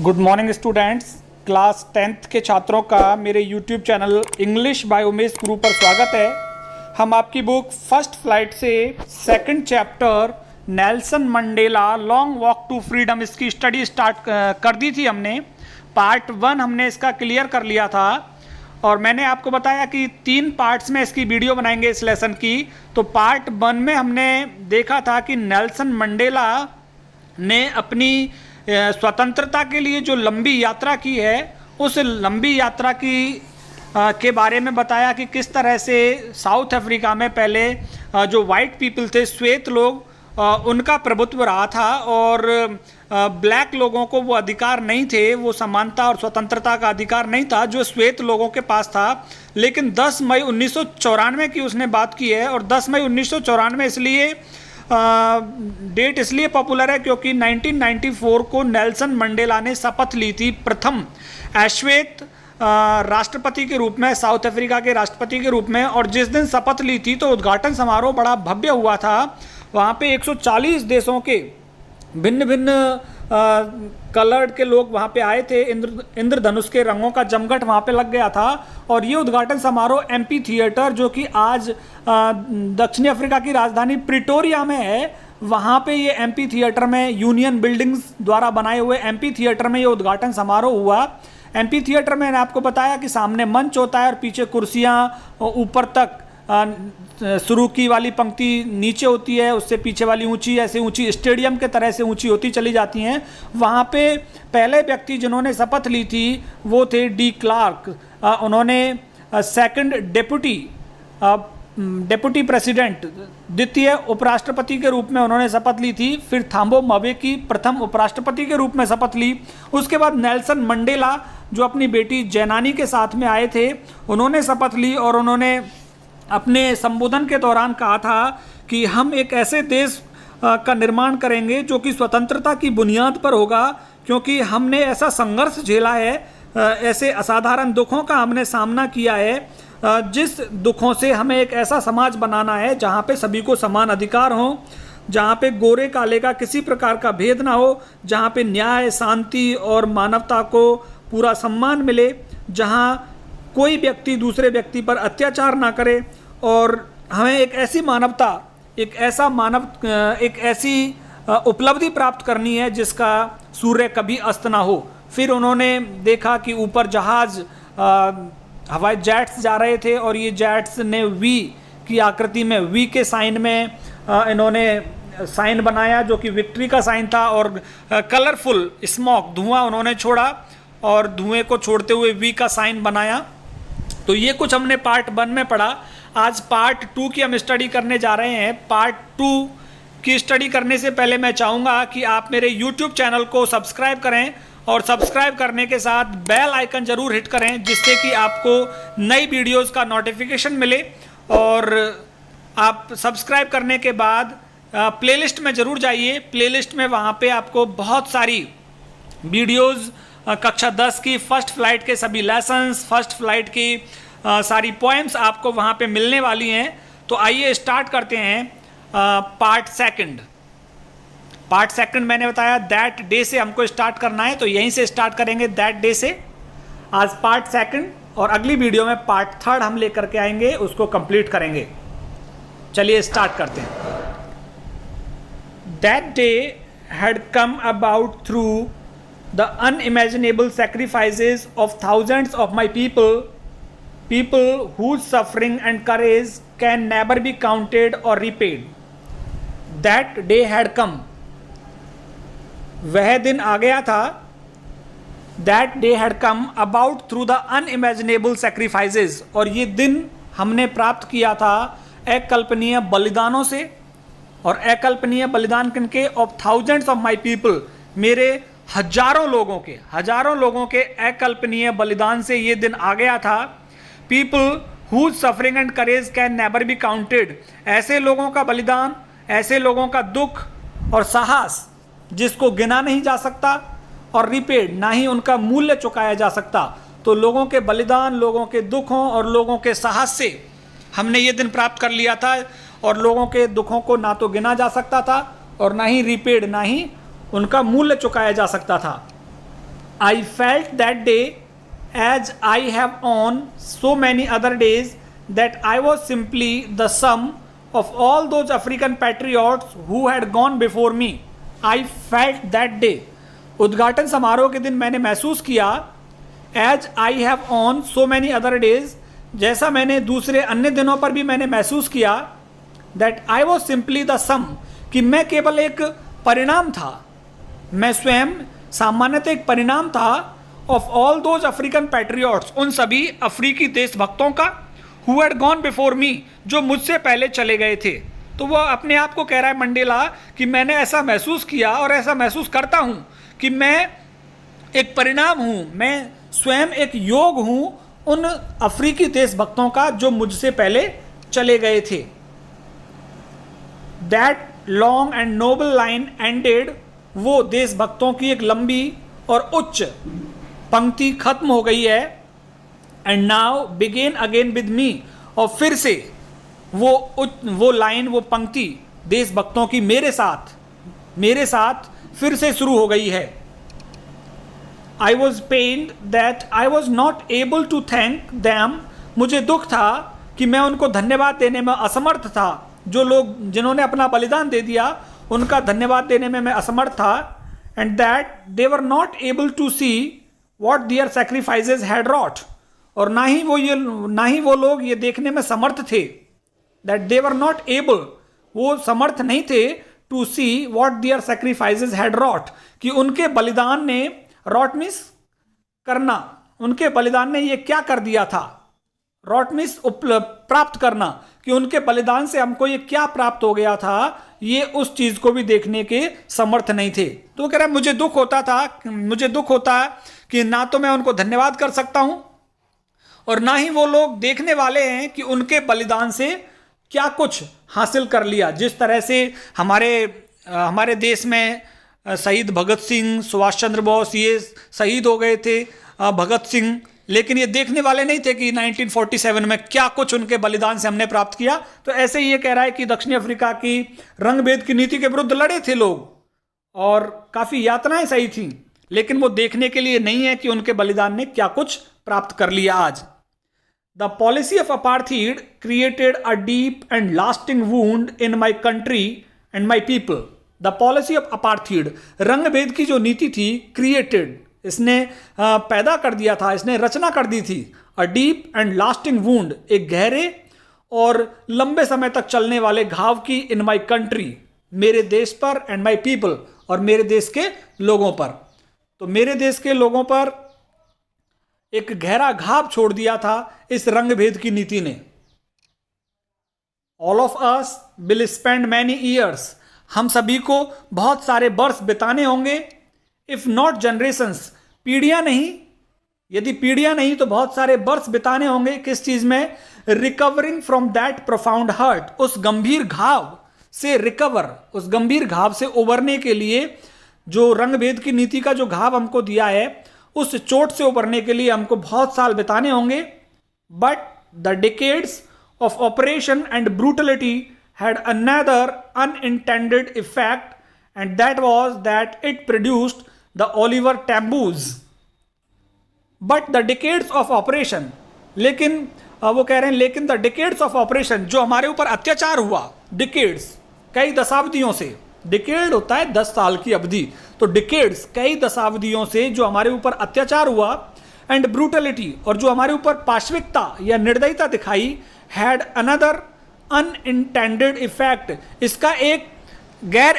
Good morning students. Class 10th के छात्रों का मेरे YouTube channel English by Umesh Guru पर स्वागत है। हम आपकी बुक फर्स्ट फ्लाइट से second chapter Nelson Mandela long walk to freedom इसकी स्टडी स्टार्ट कर दी थी। हमने पार्ट 1 हमने इसका क्लियर कर लिया था और मैंने आपको बताया कि 3 पार्ट्स में इसकी वीडियो बनाएंगे इस लेसन की। तो पार्ट 1 में हमने देखा था कि नेल्सन मंडेला ने अपनी स्वतंत्रता के लिए जो लंबी यात्रा की है उस लंबी यात्रा की के बारे में बताया कि किस तरह से साउथ अफ्रीका में पहले जो वाइट पीपल थे, श्वेत लोग, उनका प्रभुत्व रहा था और ब्लैक लोगों को वो अधिकार नहीं थे, वो समानता और स्वतंत्रता का अधिकार नहीं था जो श्वेत लोगों के पास था। लेकिन 10 मई 1994 की उसने बात की है और 10 मई 1994 इसलिए डेट इसलिए पॉपुलर है क्योंकि 1994 को नेल्सन मंडेला ने शपथ ली थी प्रथम अश्वेत राष्ट्रपति के रूप में, साउथ अफ्रीका के राष्ट्रपति के रूप में। और जिस दिन शपथ ली थी तो उद्घाटन समारोह बड़ा भव्य हुआ था। वहाँ पे 140 देशों के भिन्न भिन्न कलर्ड के लोग वहाँ पे आए थे। इंद्रधनुष के रंगों का जमघट वहाँ पे लग गया था और ये उद्घाटन समारोह एमपी थिएटर, जो कि आज दक्षिणी अफ्रीका की राजधानी प्रिटोरिया में है, वहाँ पे ये एमपी थिएटर में यूनियन बिल्डिंग्स द्वारा बनाए हुए एमपी थिएटर में ये उद्घाटन समारोह हुआ। एमपी थिएटर में मैंने आपको बताया कि सामने मंच होता है और पीछे कुर्सियाँ ऊपर तक शुरू की वाली पंक्ति नीचे होती है, उससे पीछे वाली ऊंची, ऐसे ऊंची स्टेडियम के तरह से ऊंची होती चली जाती हैं। वहाँ पे पहले व्यक्ति जिन्होंने शपथ ली थी वो थे डी क्लार्क। उन्होंने सेकंड डेप्यूटी प्रेसिडेंट, द्वितीय उपराष्ट्रपति के रूप में उन्होंने शपथ ली थी। फिर थाम्बो म्बेकी प्रथम उपराष्ट्रपति के रूप में शपथ ली। उसके बाद नेल्सन मंडेला जो अपनी बेटी जैनानी के साथ में आए थे, उन्होंने शपथ ली और उन्होंने अपने संबोधन के दौरान कहा था कि हम एक ऐसे देश का निर्माण करेंगे जो कि स्वतंत्रता की बुनियाद पर होगा, क्योंकि हमने ऐसा संघर्ष झेला है, ऐसे असाधारण दुखों का हमने सामना किया है, जिस दुखों से हमें एक ऐसा समाज बनाना है जहाँ पे सभी को समान अधिकार हो, जहाँ पे गोरे काले का किसी प्रकार का भेद ना हो, जहाँ पे न्याय, शांति और मानवता को पूरा सम्मान मिले, जहाँ कोई व्यक्ति दूसरे व्यक्ति पर अत्याचार ना करे। और हमें एक ऐसी मानवता, एक ऐसी उपलब्धि प्राप्त करनी है जिसका सूर्य कभी अस्त ना हो। फिर उन्होंने देखा कि ऊपर जहाज, हवाई जेट्स जा रहे थे और ये जेट्स ने वी की आकृति में, वी के साइन में इन्होंने साइन बनाया जो कि विक्ट्री का साइन था। और कलरफुल स्मोक, धुआं उन्होंने छोड़ा और धुएं को छोड़ते हुए वी का साइन बनाया। तो ये कुछ हमने पार्ट 1 में पढ़ा। आज पार्ट 2 की हम स्टडी करने जा रहे हैं। पार्ट 2 की स्टडी करने से पहले मैं चाहूँगा कि आप मेरे यूट्यूब चैनल को सब्सक्राइब करें और सब्सक्राइब करने के साथ बेल आइकन ज़रूर हिट करें, जिससे कि आपको नई वीडियोस का नोटिफिकेशन मिले। और आप सब्सक्राइब करने के बाद प्लेलिस्ट में ज़रूर जाइए। प्लेलिस्ट में वहाँ पे आपको बहुत सारी वीडियोज़, कक्षा 10 की फर्स्ट फ्लाइट के सभी लेसन्स, फर्स्ट फ्लाइट की सारी पोएम्स आपको वहाँ पे मिलने वाली हैं। तो आइए स्टार्ट करते हैं पार्ट सेकंड। मैंने बताया दैट डे से हमको स्टार्ट करना है, तो यहीं से स्टार्ट करेंगे, दैट डे से। आज पार्ट 2 और अगली वीडियो में पार्ट 3 हम लेकर के आएंगे, उसको कंप्लीट करेंगे। चलिए स्टार्ट करते हैं। That day had come about through the unimaginable sacrifices of thousands of my people whose suffering and courage can never be counted or repaid. That day had come. वह दिन आ गया था। That day had come about through the unimaginable sacrifices. और ये दिन हमने प्राप्त किया था अकल्पनीय बलिदानों से। और अकल्पनीय बलिदान किनके? of thousands of my people, मेरे हजारों लोगों के अकल्पनीय बलिदान से ये दिन आ गया था। People whose suffering and courage can never be counted, ऐसे लोगों का बलिदान, ऐसे लोगों का दुख और साहस जिसको गिना नहीं जा सकता, और रिपेड, ना ही उनका मूल्य चुकाया जा सकता। तो लोगों के बलिदान, लोगों के दुखों और लोगों के साहस से हमने ये दिन प्राप्त कर लिया था। और लोगों के दुखों को ना तो गिना जा सकता था और ना ही रिपेड, ना ही उनका मूल्य चुकाया जा सकता था। I felt that day, as I have on so many other days, that I was simply the sum of all those African patriots who had gone before me. I felt that day. उद्घाटन समारोह के दिन मैंने महसूस किया, as I have on so many other days, जैसा मैंने दूसरे अन्य दिनों पर भी मैंने महसूस किया, that I was simply the sum, कि मैं केवल एक परिणाम था, मैं स्वयं सामान्यतः एक परिणाम था of all those African patriots, उन सभी अफ्रीकी देशभक्तों का, who had gone before me, जो मुझसे पहले चले गए थे. तो वह अपने आप को कह रहा है मंडेला कि मैंने ऐसा महसूस किया और ऐसा महसूस करता हूं कि मैं एक परिणाम हूं, मैं स्वयं एक योग हूं उन अफ्रीकी देशभक्तों का जो मुझसे पहले चले गए थे. That long and noble line ended, वो देशभक्तों की एक लंबी और उच्च पंक्ति खत्म हो गई है. And now begin again with me, और फिर से वो लाइन, वो पंक्ति देशभक्तों की मेरे साथ फिर से शुरू हो गई है. I was pained that I was not able to thank them, मुझे दुख था कि मैं उनको धन्यवाद देने में असमर्थ था. जो लोग जिन्होंने अपना बलिदान दे दिया उनका धन्यवाद देने में मैं असमर्थ था. And that they were not able to see what their sacrifices had wrought, और ना ही वो लोग ये देखने में समर्थ थे. That they were not able, वो समर्थ नहीं थे to see what their sacrifices had wrought, कि उनके बलिदान ने, रॉट मीन्स करना, उनके बलिदान ने ये क्या कर दिया था. रॉट मीन्स प्राप्त करना, कि उनके बलिदान से हमको ये क्या प्राप्त हो गया था, ये उस चीज को भी देखने के समर्थ नहीं थे. तो कह रहा है मुझे दुख होता कि ना तो मैं उनको धन्यवाद कर सकता हूं और ना ही वो लोग देखने वाले हैं कि उनके बलिदान से क्या कुछ हासिल कर लिया. जिस तरह से हमारे देश में शहीद भगत सिंह, सुभाष चंद्र बोस, ये शहीद हो गए थे. भगत सिंह, लेकिन ये देखने वाले नहीं थे कि 1947 में क्या कुछ उनके बलिदान से हमने प्राप्त किया. तो ऐसे ही ये कह रहा है कि दक्षिण अफ्रीका की रंगभेद की नीति के विरुद्ध लड़े थे लोग और काफी यातनाएं सही थी, लेकिन वो देखने के लिए नहीं है कि उनके बलिदान ने क्या कुछ प्राप्त कर लिया आज. The policy of apartheid created a deep and lasting wound in my country and my people. The policy of apartheid, रंगभेद की जो नीति थी, क्रिएटेड, इसने पैदा कर दिया था, इसने रचना कर दी थी. अ डीप एंड लास्टिंग वूंड, एक गहरे और लंबे समय तक चलने वाले घाव की, इन माई कंट्री, मेरे देश पर, एंड माई पीपल, और मेरे देश के लोगों पर. तो मेरे देश के लोगों पर एक गहरा घाव छोड़ दिया था इस रंगभेद की नीति ने. All of us will spend many years, हम सभी को बहुत सारे वर्ष बिताने होंगे. इफ नॉट जनरेशंस, पीढ़ियां नहीं, यदि पीढ़ियां नहीं तो बहुत सारे वर्ष बिताने होंगे. किस चीज में? Recovering from that profound hurt, उस गंभीर घाव से रिकवर, उस गंभीर घाव से उबरने के लिए, जो रंगभेद की नीति का जो घाव हमको दिया है, उस चोट से उबरने के लिए हमको बहुत साल बिताने होंगे. But the decades of operation and brutality had another unintended effect, and that was that it produced the Oliver Tambo's. But the decades of operation, लेकिन वो कह रहे हैं लेकिन the decades of operation, जो हमारे ऊपर अत्याचार हुआ, decades, कई दशाब्दियों से, decade होता है 10 साल की अवधि, तो decades, कई दशाब्दियों से जो हमारे ऊपर अत्याचार हुआ, and brutality, और जो हमारे ऊपर पाशविकता या निर्दयता दिखाई, had another अनइंटेंडेड इफेक्ट, इसका एक गैर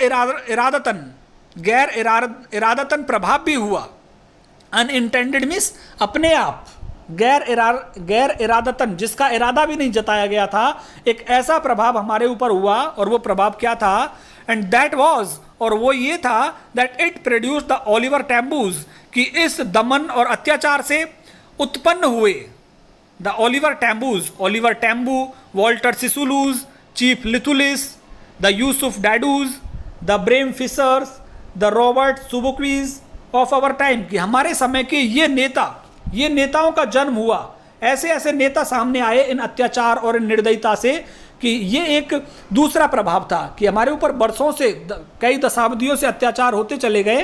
इरादतन प्रभाव भी हुआ. अनइंटेंडेड मीन्स अपने आप, गैर इरादतन, जिसका इरादा भी नहीं जताया गया था, एक ऐसा प्रभाव हमारे ऊपर हुआ. और वो प्रभाव क्या था? एंड दैट वाज, और वो ये था, that it produce the Oliver Tambos, कि इस दमन और अत्याचार से उत्पन्न हुए the Oliver Tambo, Walter Sisulus, Chief Luthulis, the Yusuf Dadoos, the Bram Fischers, the Robert Sobukwes of our time, कि हमारे समय के ये नेताओं का जन्म हुआ. ऐसे नेता सामने आए इन अत्याचार और इन निर्दयता से, कि ये एक दूसरा प्रभाव था कि हमारे ऊपर बरसों से, कई दशाब्दियों से अत्याचार होते चले गए,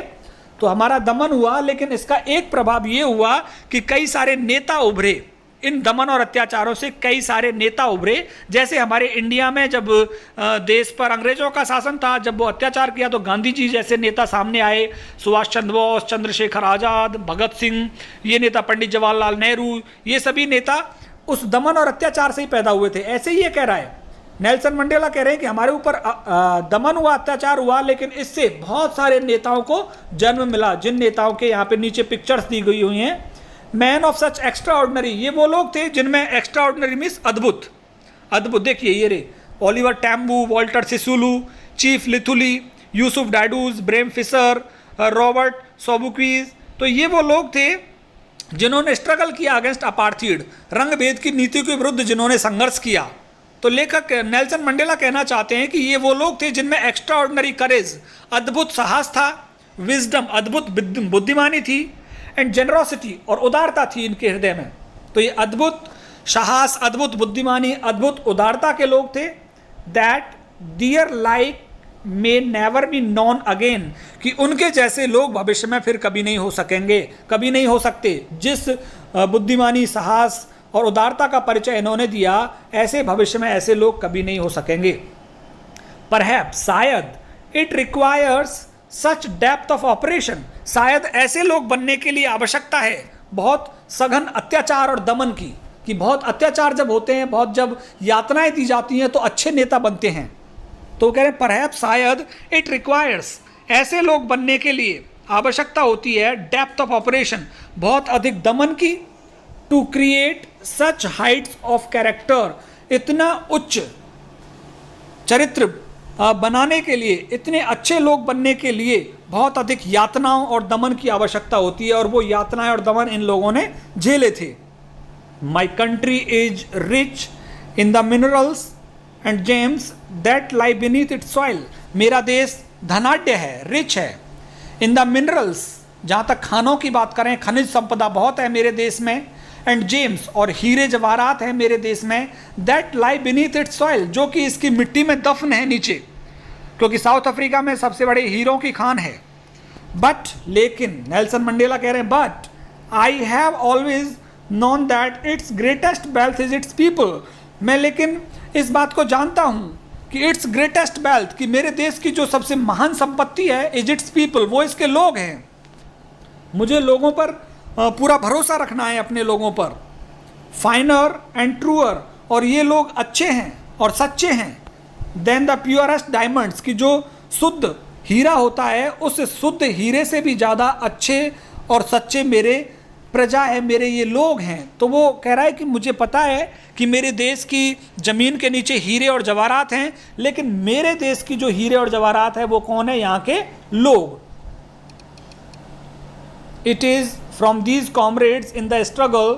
तो हमारा दमन हुआ, लेकिन इसका एक प्रभाव ये हुआ कि कई सारे नेता उभरे। इन दमन और अत्याचारों से कई सारे नेता उभरे। जैसे हमारे इंडिया में जब देश पर अंग्रेजों का शासन था, जब वो अत्याचार किया तो गांधी जी जैसे नेता सामने आए, सुभाष चंद्र बोस, चंद्रशेखर आज़ाद, भगत सिंह, ये नेता, पंडित जवाहरलाल नेहरू, ये सभी नेता उस दमन और अत्याचार से ही पैदा हुए थे। ऐसे ही ये कह रहा है, नेल्सन मंडेला कह रहे हैं कि हमारे ऊपर दमन हुआ, अत्याचार हुआ, लेकिन इससे बहुत सारे नेताओं को जन्म मिला। जिन नेताओं के यहाँ पे नीचे पिक्चर्स दी गई हुई हैं, man of such extra ordinary, ये वो लोग थे जिनमें एक्स्ट्रा ऑर्डिनरी मीन्स अद्भुत। अद्भुत देखिए ये रे, Oliver Tambo, Walter Sisulu, Chief Luthuli, Yusuf Dadoos, Bram Fischer, Robert Sobukwes, तो ये वो लोग थे जिन्होंने स्ट्रगल किया अगेंस्ट अपार्थीड, रंग भेद की नीति के विरुद्ध जिन्होंने संघर्ष किया। तो लेखक नेल्सन मंडेला कहना चाहते हैं कि ये वो लोग थे जिनमें एक्स्ट्रा ऑर्डिनरी करेज, अद्भुत साहस था, विजडम, अद्भुत बुद्धिमानी थी, एंड जेनरोसिटी, और उदारता थी इनके हृदय में। तो ये अद्भुत साहस, अद्भुत बुद्धिमानी, अद्भुत उदारता के लोग थे। That their like may never be known again, कि उनके जैसे लोग भविष्य में फिर कभी नहीं हो सकेंगे, कभी नहीं हो सकते। जिस बुद्धिमानी, साहस और उदारता का परिचय इन्होंने दिया, ऐसे भविष्य में ऐसे लोग कभी नहीं हो सकेंगे। परहैप्स, शायद, it requires such depth of operation, शायद ऐसे लोग बनने के लिए आवश्यकता है बहुत सघन अत्याचार और दमन की, कि बहुत अत्याचार जब होते हैं, बहुत जब यातनाएं दी जाती हैं तो अच्छे नेता बनते हैं। तो कह रहे हैं परहैप्स, शायद, इट रिक्वायर्स, ऐसे लोग बनने के लिए आवश्यकता होती है डेप्थ ऑफ ऑपरेशन, बहुत अधिक दमन की, to create such heights of character, इतना उच्च चरित्र बनाने के लिए, इतने अच्छे लोग बनने के लिए बहुत अधिक यातनाओं और दमन की आवश्यकता होती है, और वो यातनाएं और दमन इन लोगों ने झेले थे। My country is rich in the minerals and James that lie beneath it's soil, मेरा देश धनाढ्य है, रिच है। इन द मिनरल्स, जहाँ तक खानों की बात करें, खनिज संपदा बहुत है मेरे देश में, एंड जेम्स, और हीरे जवाहरात हैं मेरे देश में, that lie beneath it's soil, जो कि इसकी मिट्टी में दफन है नीचे, क्योंकि साउथ अफ्रीका में सबसे बड़े हीरों की खान है। बट, लेकिन, नेल्सन मंडेला कह रहे हैं, but I have always known that it's greatest wealth is it's people, मैं लेकिन इस बात को जानता हूँ कि इट्स ग्रेटेस्ट वेल्थ, कि मेरे देश की जो सबसे महान संपत्ति है, इज इट्स पीपल, वो इसके लोग हैं। मुझे लोगों पर पूरा भरोसा रखना है, अपने लोगों पर। फाइनर एंड ट्रूअर, और ये लोग अच्छे हैं और सच्चे हैं, देन द प्योरेस्ट डायमंड्स, की जो शुद्ध हीरा होता है, उस शुद्ध हीरे से भी ज़्यादा अच्छे और सच्चे मेरे प्रजा है, मेरे ये लोग हैं। तो वो कह रहा है कि मुझे पता है कि मेरे देश की ज़मीन के नीचे हीरे और जवाहरात हैं, लेकिन मेरे देश की जो हीरे और जवाहरात है वो कौन है? यहाँ के लोग। It is from these comrades in the struggle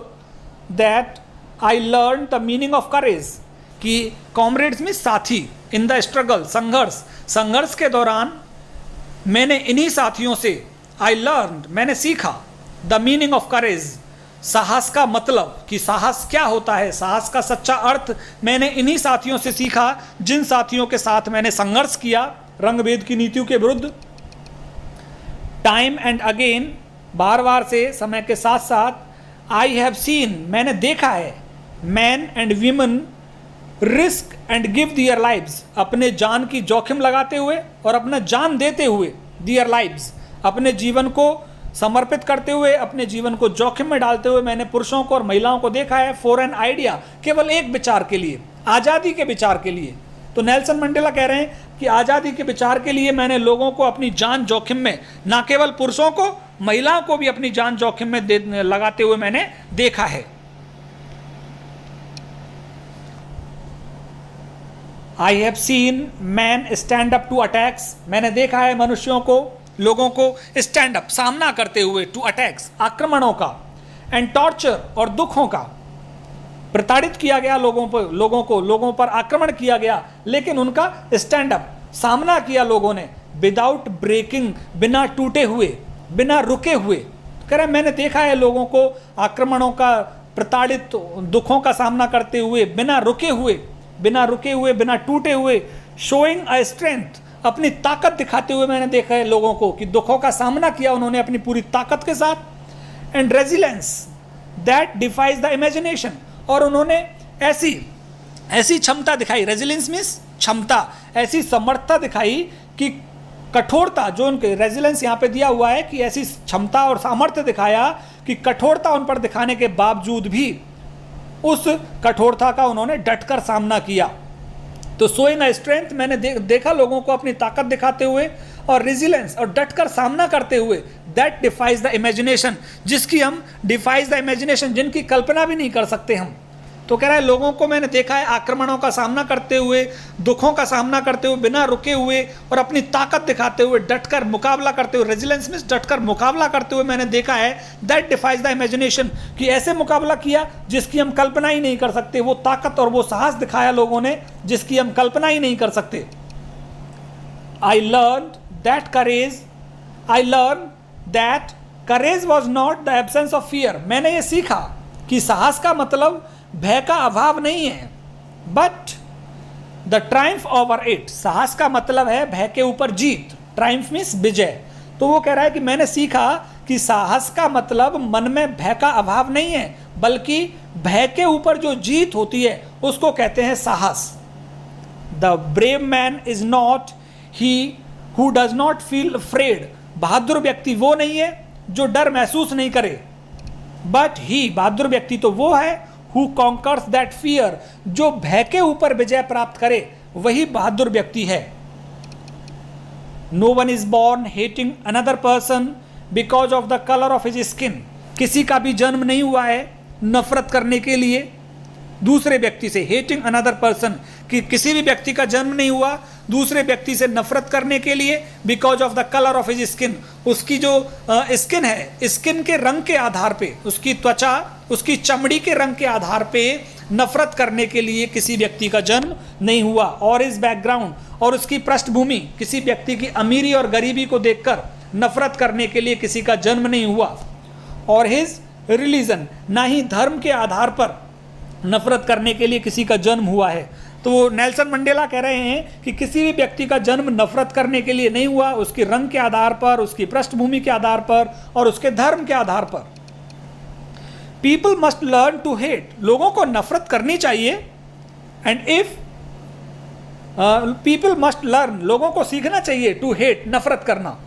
that I learn the meaning of courage, कि कॉमरेड्स में साथी, इन द स्ट्रगल, संघर्ष के दौरान मैंने इन्हीं साथियों से, आई लर्न, मैंने सीखा, द मीनिंग ऑफ करेज, साहस का मतलब, कि साहस क्या होता है, साहस का सच्चा अर्थ मैंने इन्हीं साथियों से सीखा, जिन साथियों के साथ मैंने संघर्ष किया रंगभेद की नीतियों के विरुद्ध। टाइम एंड अगेन, बार बार से, समय के साथ साथ, आई हैव सीन, मैंने देखा है, men and women risk and give their lives, अपने जान की जोखिम लगाते हुए और अपना जान देते हुए, दियर लाइव्स, अपने जीवन को समर्पित करते हुए, अपने जीवन को जोखिम में डालते हुए मैंने पुरुषों को और महिलाओं को देखा है, फॉर एन आइडिया, केवल एक विचार के लिए, आज़ादी के विचार के लिए। तो नेल्सन मंडेला कह रहे हैं कि आज़ादी के विचार के लिए मैंने लोगों को अपनी जान जोखिम में, ना केवल पुरुषों को, महिलाओं को भी अपनी जान जोखिम में लगाते हुए मैंने देखा है। I have seen men stand up to attacks, मैंने देखा है मनुष्यों को, लोगों को स्टैंड अप, सामना करते हुए, टू अटैक्स, आक्रमणों का, एंड टॉर्चर, और दुखों का। प्रताड़ित किया गया लोगों पर आक्रमण किया गया, लेकिन उनका स्टैंड अप, सामना किया लोगों ने, विदाउट ब्रेकिंग, बिना टूटे हुए, बिना रुके हुए। कह रहे मैंने देखा है लोगों को आक्रमणों का, प्रताड़ित, दुखों का सामना करते हुए, बिना रुके हुए, बिना टूटे हुए, शोइंग अ स्ट्रेंथ, अपनी ताकत दिखाते हुए मैंने देखा है लोगों को कि दुखों का सामना किया उन्होंने अपनी पूरी ताकत के साथ। And resilience that defies the imagination, और उन्होंने ऐसी क्षमता दिखाई, रेजिलेंस मीन्स क्षमता, ऐसी समर्थता दिखाई कि कठोरता, जो उनके रेजिलेंस यहाँ पे दिया हुआ है कि ऐसी क्षमता और सामर्थ्य दिखाया कि कठोरता उन पर दिखाने के बावजूद भी उस कठोरता का उन्होंने डटकर सामना किया। तो शोइंग अ स्ट्रेंथ, मैंने देखा लोगों को अपनी ताकत दिखाते हुए, और रेजिलेंस और डटकर सामना करते हुए, दैट डिफाइज द इमेजिनेशन, जिनकी कल्पना भी नहीं कर सकते हम। तो कह रहा है लोगों को मैंने देखा है आक्रमणों का सामना करते हुए, दुखों का सामना करते हुए, बिना रुके हुए और अपनी ताकत दिखाते हुए, डटकर मुकाबला करते हुए, रेजिलेंस में डटकर मुकाबला करते हुए मैंने देखा है, दैट डिफाइज द इमेजिनेशन, कि ऐसे मुकाबला किया जिसकी हम कल्पना ही नहीं कर सकते। वो ताकत और वो साहस दिखाया लोगों ने जिसकी हम कल्पना ही नहीं कर सकते। I learn that courage was not the absence of fear, मैंने ये सीखा कि साहस का मतलब भय का अभाव नहीं है, but the Triumph over it, साहस का मतलब है भय के ऊपर जीत, ट्रायम्फ मीन्स विजय। तो वो कह रहा है कि मैंने सीखा कि साहस का मतलब मन में भय का अभाव नहीं है, बल्कि भय के ऊपर जो जीत होती है उसको कहते हैं साहस। The brave man is not he who does not feel afraid, बहादुर व्यक्ति वो नहीं है जो डर महसूस नहीं करे, बट ही, बहादुर व्यक्ति तो वो है हु कॉन्कर्स दैट फियर, जो भय के ऊपर विजय प्राप्त करे वही बहादुर व्यक्ति है। No one is born hating another person because of the colour of his skin, किसी का भी जन्म नहीं हुआ है नफरत करने के लिए दूसरे व्यक्ति से। हेटिंग अनदर पर्सन, कि किसी भी व्यक्ति का जन्म नहीं हुआ दूसरे व्यक्ति से नफरत करने के लिए, because of the colour of his skin, उसकी जो स्किन है, स्किन के रंग के आधार पे, उसकी त्वचा, उसकी चमड़ी के रंग के आधार पे नफरत करने के लिए किसी व्यक्ति का जन्म नहीं हुआ। और इस बैकग्राउंड, और उसकी पृष्ठभूमि, किसी व्यक्ति की अमीरी और गरीबी को देखकर नफरत करने के लिए किसी का जन्म नहीं हुआ। और हिज रिलीजन, ना ही धर्म के आधार पर नफरत करने के लिए किसी का जन्म हुआ है। तो नेल्सन मंडेला कह रहे हैं कि किसी भी व्यक्ति का जन्म नफरत करने के लिए नहीं हुआ, उसके रंग के आधार पर, उसकी पृष्ठभूमि के आधार पर और उसके धर्म के आधार पर। People must learn to hate, लोगों को नफरत करनी चाहिए। And if people must learn, लोगों को सीखना चाहिए टू हेट, नफरत करना।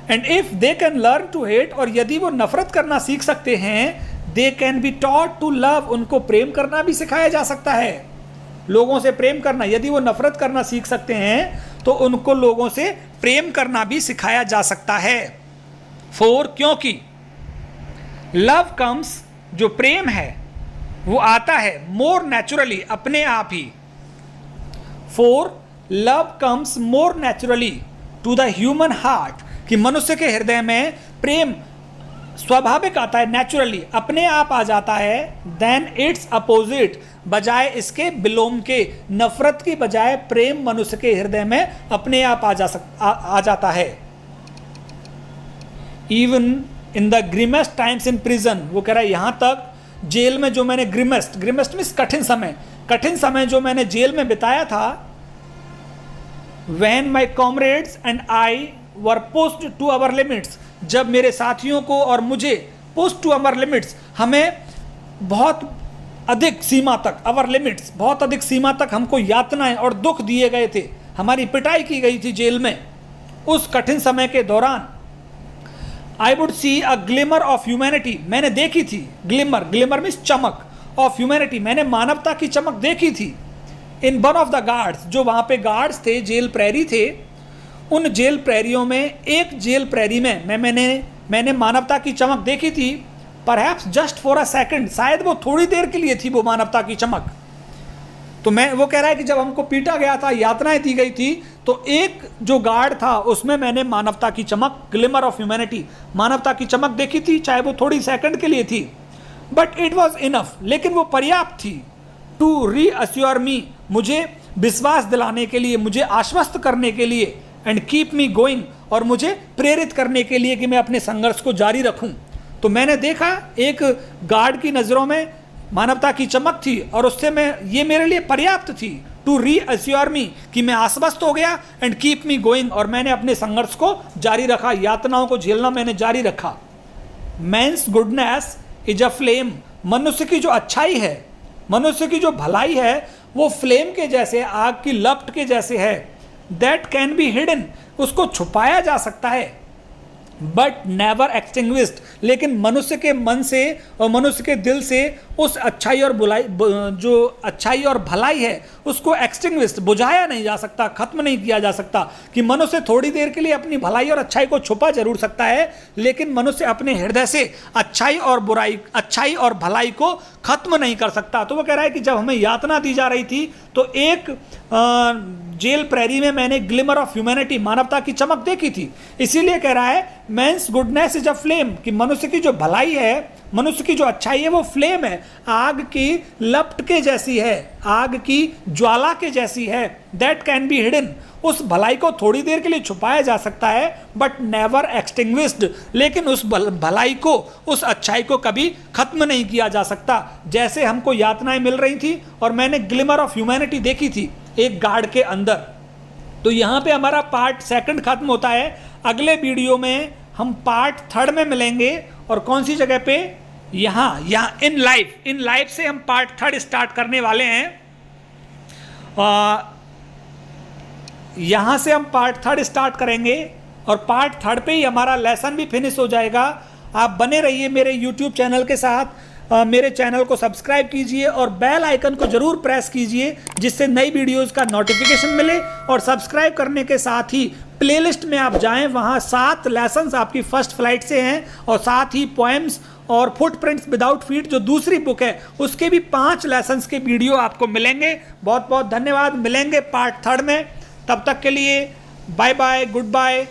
And if they can learn to hate, और यदि वो नफरत करना सीख सकते हैं, they can be taught to love, उनको प्रेम करना भी सिखाया जा सकता है। लोगों से प्रेम करना, यदि वो नफरत करना सीख सकते हैं तो उनको लोगों से प्रेम करना भी सिखाया जा सकता है। 4, क्योंकि लव कम्स, जो प्रेम है वो आता है मोर नेचुरली, अपने आप ही। 4, love comes more naturally to the human heart, कि मनुष्य के हृदय में प्रेम स्वाभाविक आता है, नेचुरली, अपने आप आ जाता है। देन इट्स अपोजिट, बजाय इसके विलोम के, नफरत की बजाय प्रेम मनुष्य के हृदय में अपने आप आ जाता है। Even in the grimmest times in prison, वो कह रहा है यहां तक जेल में जो मैंने ग्रिमेस्ट मीन्स कठिन समय जो मैंने जेल में बिताया था, when my comrades and I were pushed to our limits, जब मेरे साथियों को और मुझे पुश्ड टू अवर लिमिट्स, हमें बहुत अधिक सीमा तक, अवर लिमिट्स, बहुत अधिक सीमा तक हमको यातनाएं और दुख दिए गए थे, हमारी पिटाई की गई थी जेल में। उस कठिन समय के दौरान I would see a glimmer of humanity, मैंने देखी थी, ग्लिमर मीन्स चमक, ऑफ ह्यूमैनिटी, मैंने मानवता की चमक देखी थी। In one of the guards, जो वहाँ पे गार्ड्स थे, जेल प्रहरी थे, उन जेल प्रहरियों में एक जेल प्रहरी में मैंने मानवता की चमक देखी थी। Perhaps just for a second, शायद वो थोड़ी देर के लिए थी वो मानवता की चमक। तो वो कह रहा है कि जब हमको पीटा गया था, यातनाएं दी गई थी, तो एक जो गार्ड था उसमें मैंने मानवता की चमक, ग्लिमर ऑफ ह्यूमैनिटी, मानवता की चमक देखी थी, चाहे वो थोड़ी सेकंड के लिए थी। बट इट वॉज इनफ, लेकिन वो पर्याप्त थी। टू रीअश्योर मी, मुझे विश्वास दिलाने के लिए, मुझे आश्वस्त करने के लिए, एंड कीप मी गोइंग, और मुझे प्रेरित करने के लिए कि मैं अपने संघर्ष को जारी रखूं। तो मैंने देखा एक गार्ड की नज़रों में मानवता की चमक थी और उससे ये मेरे लिए पर्याप्त थी टू रीअश्योर मी कि मैं आश्वस्त हो गया, एंड कीप मी गोइंग, और मैंने अपने संघर्ष को जारी रखा, यातनाओं को झेलना मैंने जारी रखा। Man's goodness is a flame, मनुष्य की जो अच्छाई है, मनुष्य की जो भलाई है, वो फ्लेम के जैसे, आग की लपट के जैसे है। दैट कैन बी हिडन, उसको छुपाया जा सकता है, बट नेवर एक्सटिंग्विश्ड, लेकिन मनुष्य के मन से और मनुष्य के दिल से उस अच्छाई और बुलाई, जो अच्छाई और भलाई है, उसको एक्सटिंग्विश्ड, बुझाया नहीं जा सकता, खत्म नहीं किया जा सकता। कि मनुष्य थोड़ी देर के लिए अपनी भलाई और अच्छाई को छुपा जरूर सकता है, लेकिन मनुष्य अपने हृदय से अच्छाई और बुराई, अच्छाई और भलाई को खत्म नहीं कर सकता। तो वो कह रहा है कि जब हमें यातना दी जा रही थी तो एक जेल प्रेरी में मैंने ग्लिमर ऑफ ह्यूमैनिटी, मानवता की चमक देखी थी। इसीलिए कह रहा है man's goodness is a flame, कि मनुष्य की जो भलाई है, मनुष्य की जो अच्छाई है, वो फ्लेम है, आग की लपट के जैसी है, आग की ज्वाला के जैसी है। दैट कैन बी हिडन, उस भलाई को थोड़ी देर के लिए छुपाया जा सकता है, बट नेवर एक्सटिंग्विश्ड, लेकिन उस भलाई को, उस अच्छाई को कभी खत्म नहीं किया जा सकता। जैसे हमको यातनाएं मिल रही थी और मैंने ग्लिमर ऑफ ह्यूमैनिटी देखी थी एक गार्ड के अंदर। तो यहाँ पे हमारा पार्ट 2 खत्म होता है। अगले वीडियो में हम पार्ट 3 में मिलेंगे, और कौन सी जगह पे, यहाँ इन लाइफ से हम पार्ट 3 स्टार्ट करने वाले हैं। यहाँ से हम पार्ट 3 स्टार्ट करेंगे, और पार्ट 3 पे ही हमारा लेसन भी फिनिश हो जाएगा। आप बने रहिए मेरे यूट्यूब चैनल के साथ, मेरे चैनल को सब्सक्राइब कीजिए और बेल आइकन को जरूर प्रेस कीजिए, जिससे नई वीडियोस का नोटिफिकेशन मिले। और सब्सक्राइब करने के साथ ही प्लेलिस्ट में आप जाएं, वहाँ 7 लेसन्स आपकी फर्स्ट फ्लाइट से हैं, और साथ ही पोएम्स और फुटप्रिंट्स विदाउट फीट जो दूसरी बुक है, उसके भी 5 लेसन्स के वीडियो आपको मिलेंगे। बहुत बहुत धन्यवाद, मिलेंगे पार्ट 3 में। तब तक के लिए बाय बाय, गुड बाय।